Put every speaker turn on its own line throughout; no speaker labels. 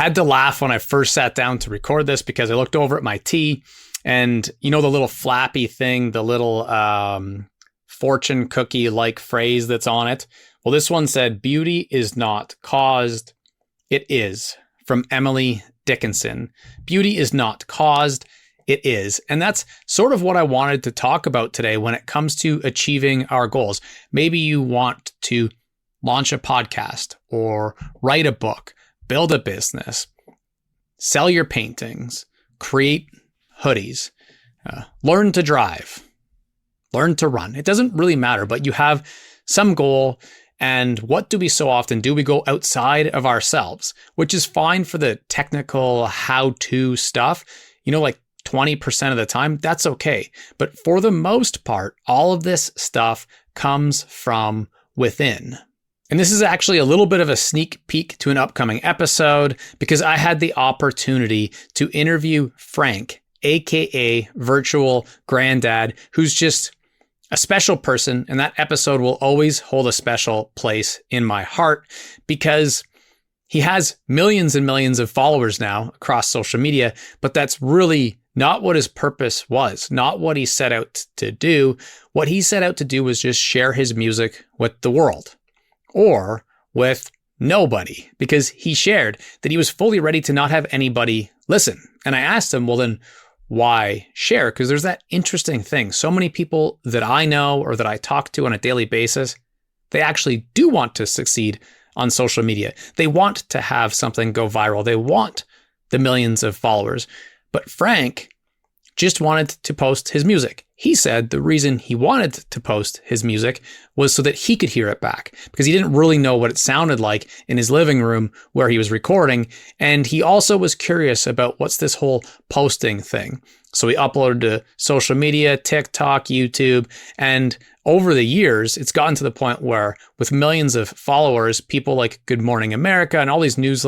had to laugh when I first sat down to record this because I looked over at my tea and the little flappy thing, the little fortune cookie like phrase that's on it. Well, this one said, "Beauty is not caused, it is," from Emily Dickinson. Beauty is not caused, it is. And that's sort of what I wanted to talk about today when it comes to achieving our goals. Maybe you want to launch a podcast or write a book, build a business, sell your paintings, create hoodies, learn to drive, learn to run. It doesn't really matter, but you have some goal. And what do we so often do? We go outside of ourselves, which is fine for the technical how-to stuff. Like 20% of the time, that's okay. But for the most part, all of this stuff comes from within. And this is actually a little bit of a sneak peek to an upcoming episode because I had the opportunity to interview Frank, aka Virtual Grandad, who's just a special person, and that episode will always hold a special place in my heart because he has millions and millions of followers now across social media, but that's really not what his purpose was, not what he set out to do. What he set out to do was just share his music with the world or with nobody, because he shared that he was fully ready to not have anybody listen. And I asked him, well, then why share? Because there's that interesting thing. So many people that I know or that I talk to on a daily basis, they actually do want to succeed on social media. They want to have something go viral. They want the millions of followers. But Frank just wanted to post his music. He said the reason he wanted to post his music was so that he could hear it back, because he didn't really know what it sounded like in his living room where he was recording. And he also was curious about what's this whole posting thing. So he uploaded to social media, TikTok, YouTube, and over the years, it's gotten to the point where with millions of followers, people like Good Morning America and all these news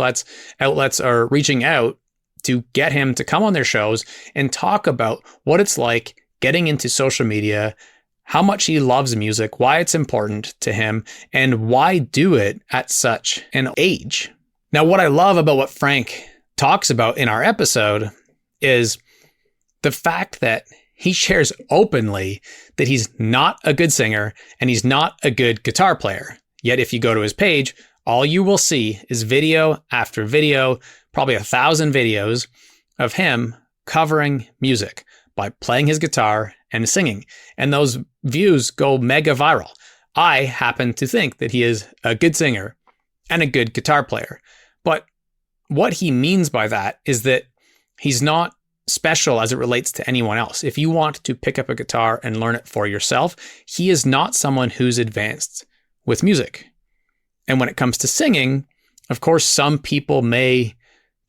outlets are reaching out to get him to come on their shows and talk about what it's like getting into social media, how much he loves music, why it's important to him, and why do it at such an age. Now, what I love about what Frank talks about in our episode is the fact that he shares openly that he's not a good singer and he's not a good guitar player. Yet if you go to his page, all you will see is video after video, probably 1,000 videos of him covering music by playing his guitar and singing. And those views go mega viral. I happen to think that he is a good singer and a good guitar player. But what he means by that is that he's not special as it relates to anyone else. If you want to pick up a guitar and learn it for yourself, he is not someone who's advanced with music. And when it comes to singing, of course, some people may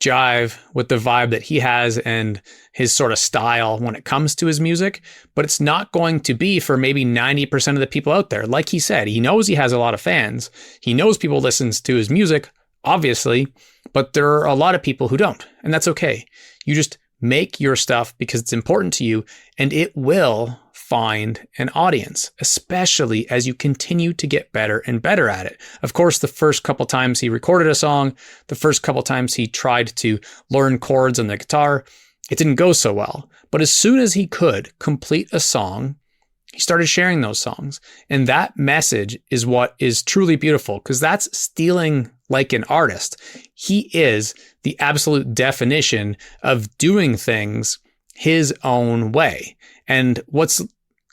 jive with the vibe that he has and his sort of style when it comes to his music, but it's not going to be for maybe 90% of the people out there. Like he said, he knows he has a lot of fans. He knows people listens to his music, obviously, but there are a lot of people who don't, and that's okay. You just make your stuff because it's important to you, and it will find an audience, especially as you continue to get better and better at it. Of course, the first couple times he recorded a song, the first couple times he tried to learn chords on the guitar, it didn't go so well. But as soon as he could complete a song, he started sharing those songs. And that message is what is truly beautiful, because that's stealing like an artist. He is the absolute definition of doing things his own way. And what's,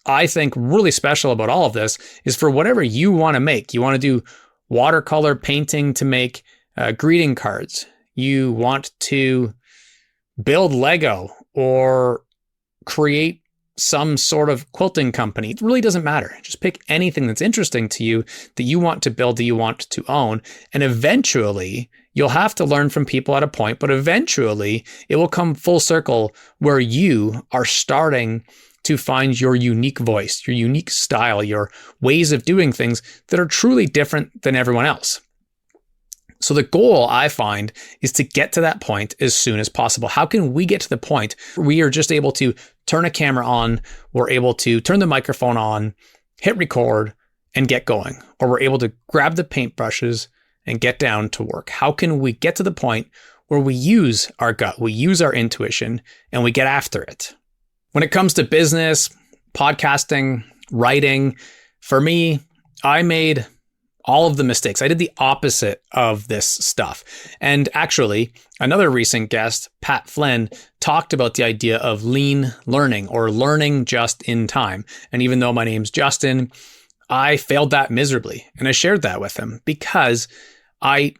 I think, really special about all of this is for whatever you want to make. You want to do watercolor painting to make greeting cards. You want to build Lego or create some sort of quilting company. It really doesn't matter. Just pick anything that's interesting to you, that you want to build, that you want to own. And eventually you'll have to learn from people at a point, but eventually it will come full circle where you are starting to find your unique voice, your unique style, your ways of doing things that are truly different than everyone else. So the goal, I find, is to get to that point as soon as possible. How can we get to the point where we are just able to turn a camera on, we're able to turn the microphone on, hit record, and get going? Or we're able to grab the paintbrushes and get down to work. How can we get to the point where we use our gut, we use our intuition, and we get after it. When it comes to business, podcasting, writing, for me, I made all of the mistakes. I did the opposite of this stuff. And actually, another recent guest, Pat Flynn, talked about the idea of lean learning or learning just in time. And even though my name's Justin, I failed that miserably. And I shared that with him because I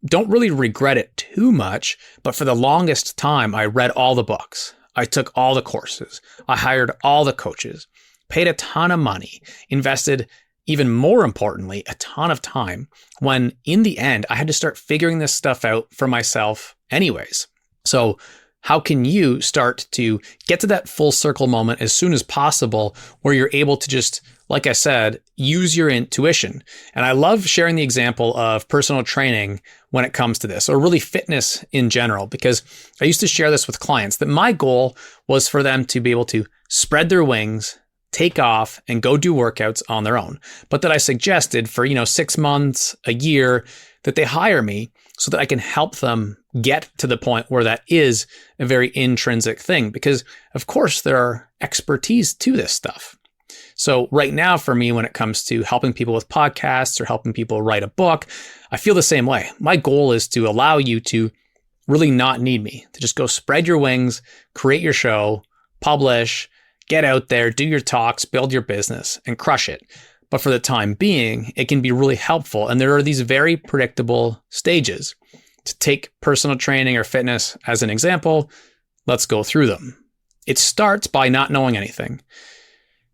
don't really regret it too much. But for the longest time, I read all the books. I took all the courses. I hired all the coaches, paid a ton of money, invested even more importantly, a ton of time, when in the end, I had to start figuring this stuff out for myself anyways. So how can you start to get to that full circle moment as soon as possible where you're able to just, like I said, use your intuition? And I love sharing the example of personal training when it comes to this, or really fitness in general, because I used to share this with clients that my goal was for them to be able to spread their wings, take off, and go do workouts on their own. But that I suggested for, 6 months, a year, that they hire me so that I can help them get to the point where that is a very intrinsic thing. Because of course there are expertise to this stuff. So right now for me, when it comes to helping people with podcasts or helping people write a book, I feel the same way. My goal is to allow you to really not need me, to just go spread your wings, create your show, publish, get out there, do your talks, build your business, and crush it. But for the time being, it can be really helpful. And there are these very predictable stages. To take personal training or fitness as an example, let's go through them. It starts by not knowing anything.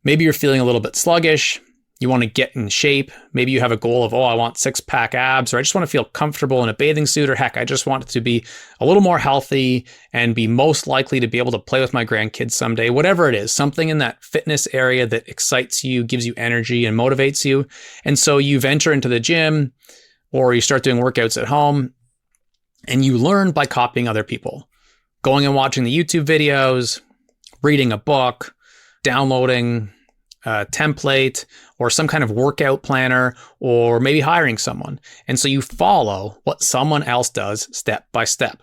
Maybe you're feeling a little bit sluggish. You want to get in shape. Maybe you have a goal of, I want 6-pack abs, or I just want to feel comfortable in a bathing suit, or heck, I just want it to be a little more healthy and be most likely to be able to play with my grandkids someday. Whatever it is, something in that fitness area that excites you, gives you energy, and motivates you. And so you venture into the gym, or you start doing workouts at home, and you learn by copying other people, going and watching the YouTube videos, reading a book, downloading a template or some kind of workout planner, or maybe hiring someone. And so you follow what someone else does step by step.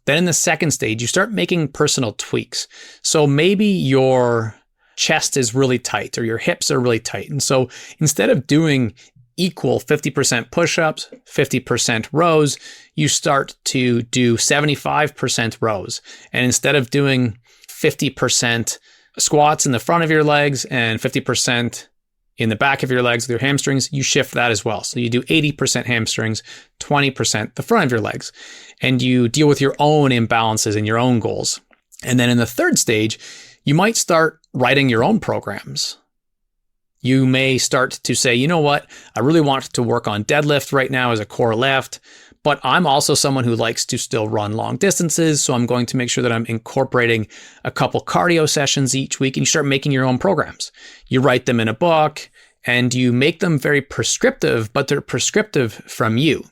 Then in the second stage, you start making personal tweaks. So maybe your chest is really tight or your hips are really tight. And so instead of doing equal 50% push-ups, 50% rows, you start to do 75% rows. And instead of doing 50% squats in the front of your legs and 50% in the back of your legs with your hamstrings, you shift that as well. So you do 80% hamstrings, 20% the front of your legs, and you deal with your own imbalances and your own goals. And then in the third stage, you might start writing your own programs. You may start to say, you know what, I really want to work on deadlift right now as a core lift, but I'm also someone who likes to still run long distances. So I'm going to make sure that I'm incorporating a couple cardio sessions each week, and you start making your own programs. You write them in a book and you make them very prescriptive, but they're prescriptive from you.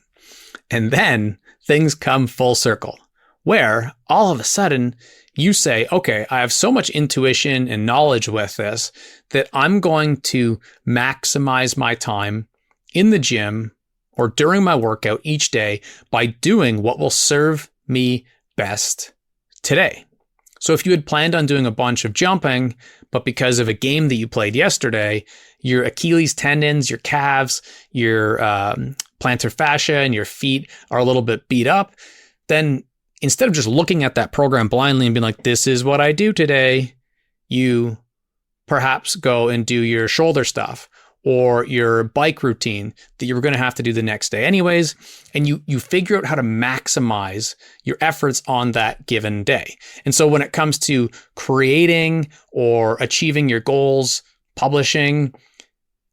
And then things come full circle where all of a sudden you say, okay, I have so much intuition and knowledge with this that I'm going to maximize my time in the gym or during my workout each day by doing what will serve me best today. So if you had planned on doing a bunch of jumping, but because of a game that you played yesterday, your Achilles tendons, your calves, your plantar fascia, and your feet are a little bit beat up, then instead of just looking at that program blindly and being like, this is what I do today, you perhaps go and do your shoulder stuff or your bike routine that you were going to have to do the next day anyways. And you figure out how to maximize your efforts on that given day. And so when it comes to creating or achieving your goals, publishing,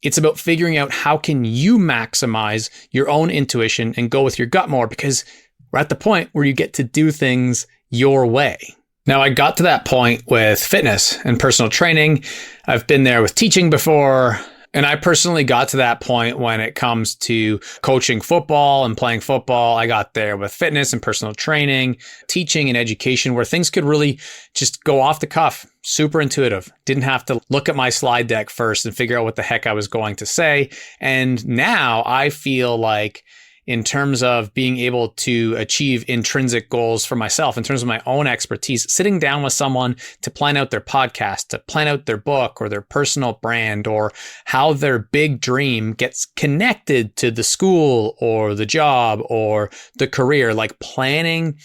it's about figuring out how can you maximize your own intuition and go with your gut more, because we're at the point where you get to do things your way. Now, I got to that point with fitness and personal training. I've been there with teaching before. And I personally got to that point when it comes to coaching football and playing football. I got there with fitness and personal training, teaching and education, where things could really just go off the cuff, super intuitive. Didn't have to look at my slide deck first and figure out what the heck I was going to say. And now I feel like in terms of being able to achieve intrinsic goals for myself, in terms of my own expertise, sitting down with someone to plan out their podcast, to plan out their book or their personal brand, or how their big dream gets connected to the school or the job or the career. Like planning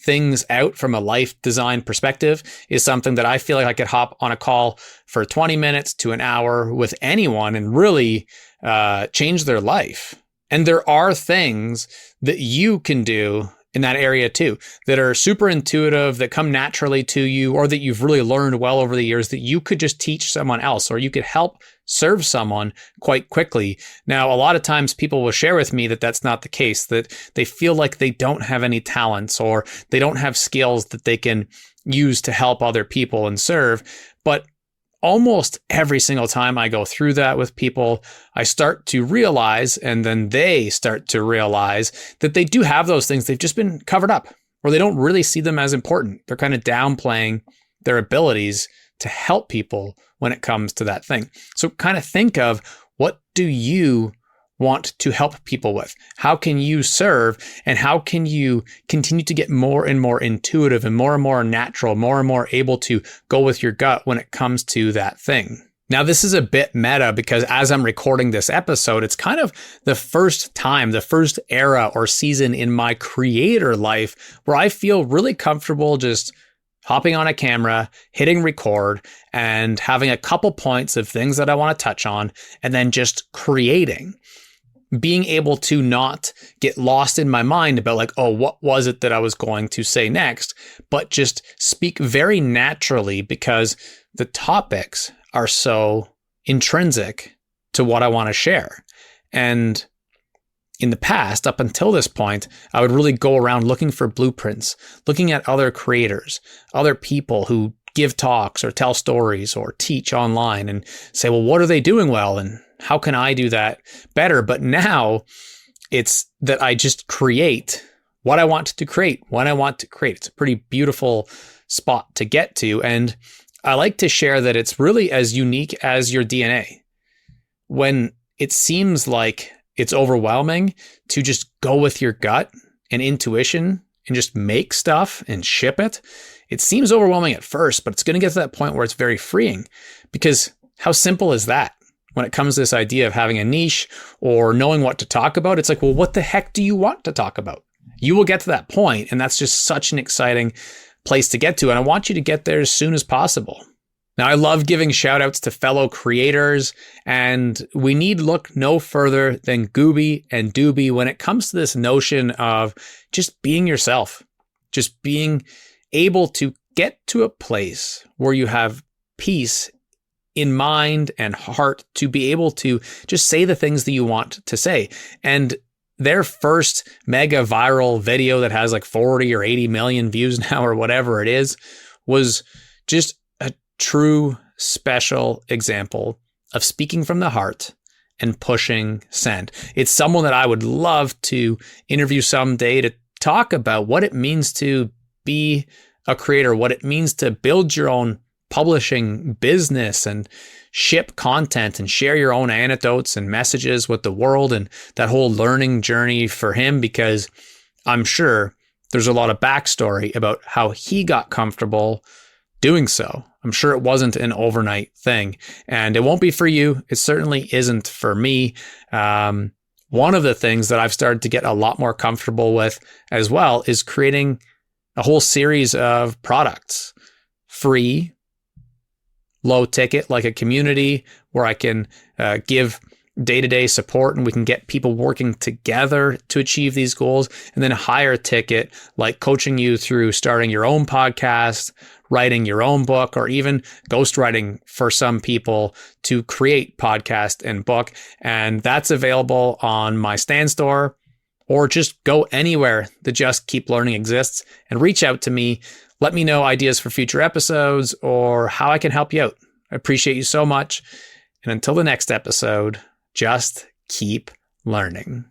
things out from a life design perspective is something that I feel like I could hop on a call for 20 minutes to an hour with anyone and really change their life. And there are things that you can do in that area too, that are super intuitive, that come naturally to you, or that you've really learned well over the years that you could just teach someone else, or you could help serve someone quite quickly. Now, a lot of times people will share with me that that's not the case, that they feel like they don't have any talents or they don't have skills that they can use to help other people and serve. But almost every single time I go through that with people, I start to realize, and then they start to realize that they do have those things. They've just been covered up, or they don't really see them as important. They're kind of downplaying their abilities to help people when it comes to that thing. So kind of think of, what do you want to help people with? How can you serve, and how can you continue to get more and more intuitive and more natural, more and more able to go with your gut when it comes to that thing? Now, this is a bit meta because as I'm recording this episode, it's kind of the first time, the first era or season in my creator life where I feel really comfortable just hopping on a camera, hitting record, and having a couple points of things that I want to touch on, and then just creating. Being able to not get lost in my mind about like, oh, what was it that I was going to say next, but just speak very naturally because the topics are so intrinsic to what I want to share. And in the past, up until this point, I would really go around looking for blueprints, looking at other creators, other people who give talks or tell stories or teach online, and say, well, what are they doing well? And how can I do that better? But now it's that I just create what I want to create when I want to create. It's a pretty beautiful spot to get to. And I like to share that it's really as unique as your DNA. When it seems like it's overwhelming to just go with your gut and intuition and just make stuff and ship it, it seems overwhelming at first, but it's going to get to that point where it's very freeing, because how simple is that? When it comes to this idea of having a niche or knowing what to talk about, it's like, well, what the heck do you want to talk about? You will get to that point, and that's just such an exciting place to get to. And I want you to get there as soon as possible. Now, I love giving shout outs to fellow creators, and we need look no further than Gooby and Doobie when it comes to this notion of just being yourself, just being able to get to a place where you have peace in mind and heart to be able to just say the things that you want to say. And their first mega viral video that has like 40 or 80 million views now or whatever it is, was just a true special example of speaking from the heart and pushing send. It's someone that I would love to interview someday to talk about what it means to be a creator, what it means to build your own publishing business and ship content and share your own anecdotes and messages with the world, and that whole learning journey for him, because I'm sure there's a lot of backstory about how he got comfortable doing so. I'm sure it wasn't an overnight thing, and it won't be for you. It certainly isn't for me. One of the things that I've started to get a lot more comfortable with as well is creating a whole series of products, free, low ticket, like a community where I can give day-to-day support and we can get people working together to achieve these goals, and then a higher ticket, like coaching you through starting your own podcast, writing your own book, or even ghostwriting for some people to create podcast and book. And that's available on my Stand store, or just go anywhere that Just Keep Learning exists and reach out to me. Let me know ideas for future episodes or how I can help you out. I appreciate you so much. And until the next episode, just keep learning.